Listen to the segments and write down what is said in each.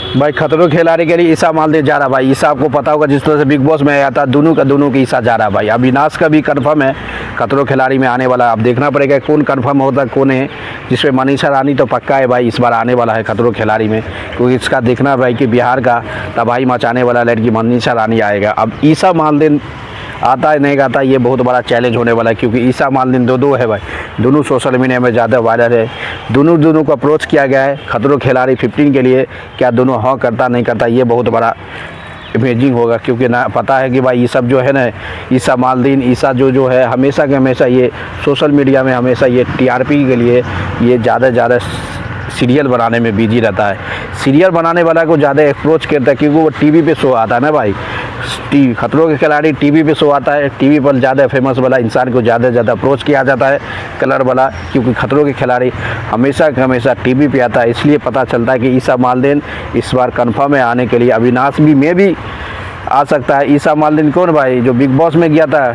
भाई खतरों के खिलाड़ी के लिए ईसा मालदीव जा रहा भाई। ईसा आपको पता होगा जिस तरह से बिग बॉस में आया था, दोनों का दोनों के ईसा जा रहा भाई। अविनाश का भी कंफर्म है खतरों के खिलाड़ी में आने वाला। अब देखना पड़ेगा कौन कंफर्म होता है कौन है। जिसमें मनीषा रानी तो पक्का है भाई, इस बार आने वाला है खतरों के खिलाड़ी में, क्योंकि इसका देखना भाई कि बिहार का तबाही मचाने वाला लड़की मनीषा रानी आएगा। अब ईसा मालदीव आता है नहीं आता, ये बहुत बड़ा चैलेंज होने वाला है, क्योंकि ईसा मालदीव दो है भाई। दोनों सोशल मीडिया में ज़्यादा वायरल है। दोनों को अप्रोच किया गया है खतरों खिलाड़ी 15 के लिए। क्या दोनों हाँ करता नहीं करता, ये बहुत बड़ा इमेजिंग होगा, क्योंकि ना पता है कि भाई ये सब जो है ना, ईसा मालदीव ईसा जो है हमेशा के हमेशा ये सोशल मीडिया में हमेशा ये TRP के लिए ये ज़्यादा सीरियल बनाने में बिजी रहता है। सीरियल बनाने वाला को ज़्यादा अप्रोच करता है, क्योंकि वो टीवी पे शो आता है ना भाई। खतरों के खिलाड़ी टीवी पे शो आता है, टीवी पर ज़्यादा फेमस वाला इंसान को ज़्यादा अप्रोच किया जाता है कलर वाला, क्योंकि खतरों के खिलाड़ी हमेशा का हमेशा टीवी पे आता है। इसलिए पता चलता है कि ईसा मालदीव इस बार कन्फर्म है आने के लिए। अविनाश भी में भी आ सकता है। ईसा मालदीव कौन भाई, जो बिग बॉस में गया था,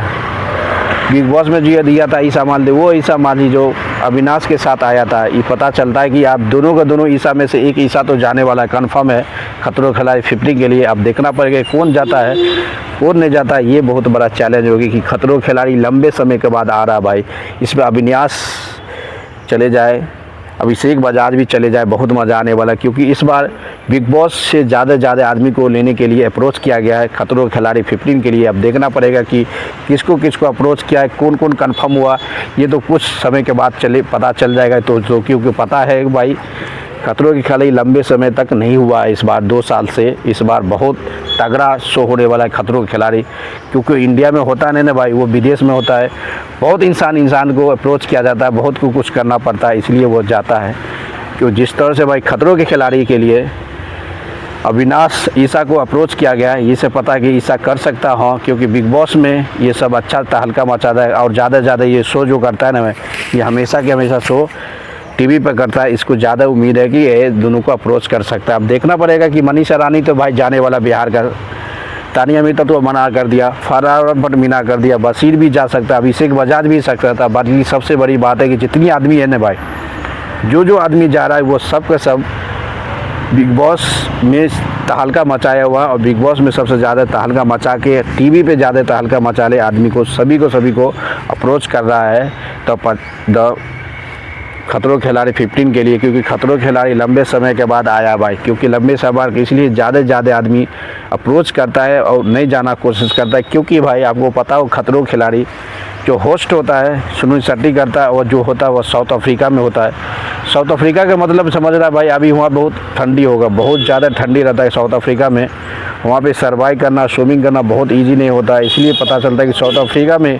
बिग बॉस में जो दिया था ईसा मालदीव, वो ईसा मालदीव जो अविनाश के साथ आया था। ये पता चलता है कि आप दोनों का दोनों ईसा में से एक ईसा तो जाने वाला कन्फर्म है खतरों के खिलाड़ी 15 के लिए। अब देखना पड़ेगा कौन जाता है कौन नहीं जाता है। ये बहुत बड़ा चैलेंज होगी कि खतरों के खिलाड़ी लंबे समय के बाद आ रहा भाई। इसमें अविनाश चले जाए, अभिषेक बजाज भी चले जाए, बहुत मज़ा आने वाला, क्योंकि इस बार बिग बॉस से ज़्यादा आदमी को लेने के लिए अप्रोच किया गया है खतरों के खिलाड़ी 15 के लिए। अब देखना पड़ेगा कि किसको अप्रोच किया है, कौन कन्फर्म हुआ, ये तो कुछ समय के बाद पता चल जाएगा। तो क्योंकि पता है भाई खतरों के खिलाड़ी लंबे समय तक नहीं हुआ है इस बार, 2 साल से। इस बार बहुत तगड़ा शो होने वाला है खतरों के खिलाड़ी, क्योंकि इंडिया में होता नहीं ना भाई, वो विदेश में होता है। बहुत इंसान को अप्रोच किया जाता है, बहुत को कुछ करना पड़ता है, इसलिए वो जाता है। क्यों जिस तरह से भाई खतरों के खिलाड़ी के लिए अविनाश ईसा को अप्रोच किया गया है, इससे पता है कि ईसा कर सकता है हाँ, क्योंकि बिग बॉस में ये सब अच्छा तहलका मचाता है। और ज़्यादा ये शो जो करता है ना मैं, ये हमेशा के हमेशा शो टीवी पर करता है। इसको ज़्यादा उम्मीद है कि ये दोनों को अप्रोच कर सकता है। अब देखना पड़ेगा कि मनीषा रानी तो भाई जाने वाला बिहार का, तानिया मीता तो मना कर दिया, फरहान भट्ट मना कर दिया, बशीर भी जा सकता है, अभिषेक बजाज भी सकता था। बाकी सबसे बड़ी बात है कि जितनी आदमी है ना भाई, जो आदमी जा रहा है वो सब का सब बिग बॉस में तहलका मचाया हुआ, और बिग बॉस में सबसे ज़्यादा तहलका मचा के टीवी पे ज़्यादा तहलका मचा ले आदमी को सभी को अप्रोच कर रहा है। तो खतरों के खिलाड़ी 15 के लिए, क्योंकि खतरों के खिलाड़ी लंबे समय के बाद आया भाई, क्योंकि लंबे समय के इसलिए ज़्यादा आदमी अप्रोच करता है और नहीं जाना कोशिश करता है। क्योंकि भाई आपको पता हो खतरों के खिलाड़ी जो होस्ट होता है सुनील शेट्टी करता है, और जो होता है वो साउथ अफ्रीका में होता है। साउथ अफ्रीका का मतलब समझ रहा है भाई, अभी वहाँ बहुत ठंडी होगा, बहुत ज़्यादा ठंडी रहता है साउथ अफ्रीका में। वहाँ पे सर्वाइव करना, स्विमिंग करना बहुत ईजी नहीं होता है, इसलिए पता चलता है कि साउथ अफ्रीका में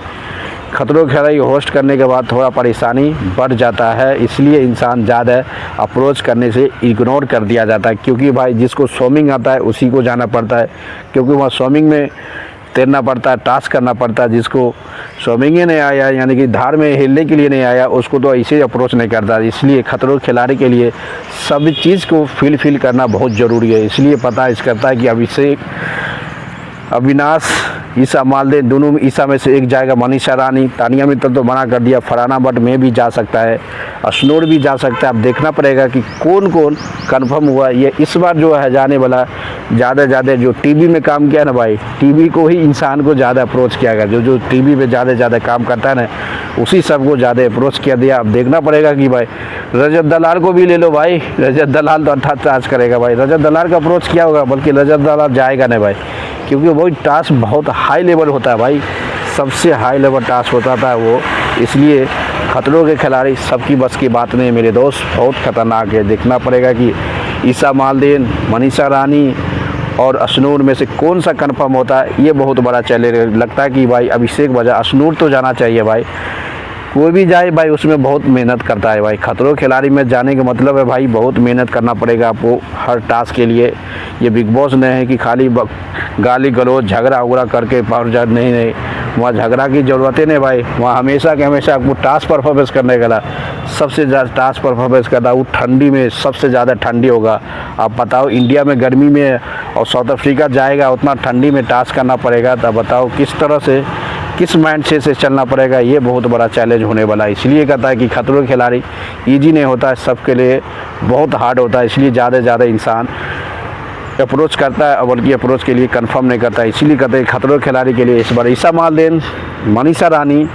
खतरों के खिलाड़ी होस्ट करने के बाद थोड़ा परेशानी बढ़ जाता है। इसलिए इंसान ज़्यादा अप्रोच करने से इग्नोर कर दिया जाता है, क्योंकि भाई जिसको स्विमिंग आता है उसी को जाना पड़ता है, क्योंकि वहाँ स्विमिंग में तैरना पड़ता है, टास्क करना पड़ता है। जिसको स्विमिंग ही नहीं आया, यानी कि धार में हिलने के लिए नहीं आया, उसको तो ऐसे अप्रोच नहीं करता। इसलिए खतरों के खिलाड़ी के लिए सभी चीज़ को फील करना बहुत ज़रूरी है। इसलिए पता इस करता है कि अभिषेक, अविनाश, ईसा मालदीव, दोनों ईसा में से एक जाएगा। मनीषा रानी, तानिया मित्तल तो मना कर दिया, फरहान भट्ट में भी जा सकता है, अशनोर भी जा सकता है। अब देखना पड़ेगा कि कौन कंफर्म हुआ। ये इस बार जो है जाने वाला ज़्यादा जो टीवी में काम किया ना भाई, टीवी को ही इंसान को ज़्यादा अप्रोच किया गया। जो टीवी पे ज़्यादा काम करता है ना, उसी सब को ज़्यादा अप्रोच किया दिया। अब देखना पड़ेगा कि भाई रजत दलाल को भी ले लो भाई, रजत दलाल तो 18 टास्क करेगा भाई। रजत दलाल का अप्रोच किया होगा, बल्कि रजत दलाल जाएगा नहीं भाई, क्योंकि वही टास्क बहुत हाई लेवल होता है भाई, सबसे हाई लेवल टास्क होता था वो। इसलिए खतरों के खिलाड़ी सबकी बस की बात नहीं मेरे दोस्त, बहुत खतरनाक है। देखना पड़ेगा कि ईसा मालदीव, मनीषा रानी और अशनूर में से कौन सा कंफर्म होता है। ये बहुत बड़ा चैलेंज लगता है कि भाई अभिषेक बजाज, अशनूर तो जाना चाहिए भाई, कोई भी जाए भाई उसमें बहुत मेहनत करता है भाई। खतरों खिलाड़ी में जाने का मतलब है भाई बहुत मेहनत करना पड़ेगा आपको हर टास्क के लिए। ये बिग बॉस नहीं है कि खाली गाली गलौज झगड़ा उगड़ा करके पार जा, नहीं, वहाँ झगड़ा की ज़रूरत है नहीं भाई। वहाँ हमेशा के हमेशा आपको टास्क परफॉर्मेंस करने का सबसे ज़्यादा टास्क परफॉर्मेंस करना। वो ठंडी में सबसे ज़्यादा ठंडी होगा। आप बताओ इंडिया में गर्मी में और साउथ अफ्रीका जाएगा, उतना ठंडी में टास्क करना पड़ेगा। तब बताओ किस तरह से, किस माइंड से चलना पड़ेगा। ये बहुत बड़ा चैलेंज होने वाला है। इसलिए कहता है कि खतरों के खिलाड़ी ईजी नहीं होता है, सबके लिए बहुत हार्ड होता है। इसलिए ज़्यादा इंसान अप्रोच करता है, बल्कि अप्रोच के लिए कंफर्म नहीं करता है। इसीलिए कहते हैं खतरों के खिलाड़ी के लिए इस बार ईसा मालदेन, मनीषा रानी,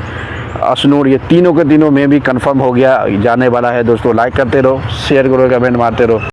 अशनूर, ये तीनों के तीनों में भी कंफर्म हो गया, जाने वाला है। दोस्तों लाइक करते रहो, शेयर करो, कमेंट मारते रहो।